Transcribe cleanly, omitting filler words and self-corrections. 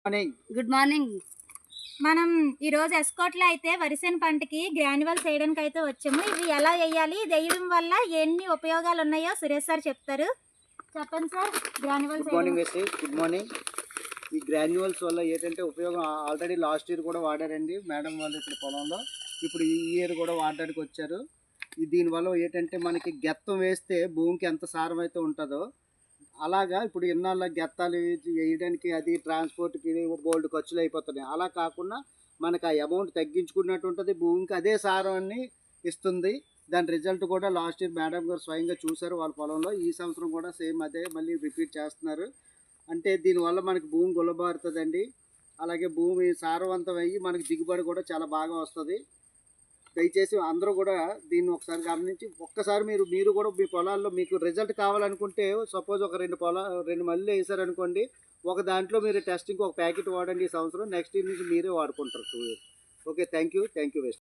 Morning. Good morning. మనం ఈరోజు ఎస్కోట్లో అయితే వరిసేను పంటకి గ్రాన్యువల్స్ వేయడానికి అయితే వచ్చాము. ఇవి ఎలా వేయాలి, ఇది వేయడం వల్ల ఎన్ని ఉపయోగాలు ఉన్నాయో సురేష్ సార్ చెప్తారు. చెప్పండి సార్. గ్రాన్యువల్స్ గుడ్ మార్నింగ్ వేసి గుడ్ మార్నింగ్. ఈ గ్రాన్యువల్స్ వల్ల ఏంటంటే ఉపయోగం ఆల్రెడీ లాస్ట్ ఇయర్ కూడా వాడారండి మేడం వాళ్ళు ఇక్కడ పొలంలో. ఇప్పుడు ఈ ఇయర్ కూడా వాడడానికి వచ్చారు. దీనివల్ల ఏంటంటే మనకి గెత్తం వేస్తే భూమికి ఎంత సారం అయితే ఉంటుందో అలాగా ఇప్పుడు ఇన్నాళ్ళ గెత్తాలు వేయడానికి అది ట్రాన్స్పోర్ట్కి బోల్డ్ ఖర్చులు అయిపోతున్నాయి. అలా కాకుండా మనకు ఆ అమౌంట్ తగ్గించుకున్నట్టు ఉంటుంది, భూమికి అదే సారాన్ని ఇస్తుంది. దాని రిజల్ట్ కూడా లాస్ట్ ఇయర్ మేడం గారు స్వయంగా చూశారు వాళ్ళ పొలంలో. ఈ సంవత్సరం కూడా సేమ్ అదే మళ్ళీ రిపీట్ చేస్తున్నారు. అంటే దీనివల్ల మనకి భూమి గుల్లబారుతుందండి. అలాగే భూమి సారవంతం అయ్యి మనకి దిగుబడి కూడా చాలా బాగా వస్తుంది. దయచేసి అందరూ కూడా దీన్ని ఒకసారి గమనించి ఒక్కసారి మీరు కూడా మీ పొలాల్లో మీకు రిజల్ట్ కావాలనుకుంటే సపోజ్ ఒక 2 మళ్ళీ వేసారనుకోండి, ఒక దాంట్లో మీరు టెస్టింగ్ ఒక ప్యాకెట్ వాడండి ఈ సంవత్సరం. నెక్స్ట్ ఇయర్ నుంచి మీరే వాడుకుంటారు 2 ఇయర్స్. Okay, thank you.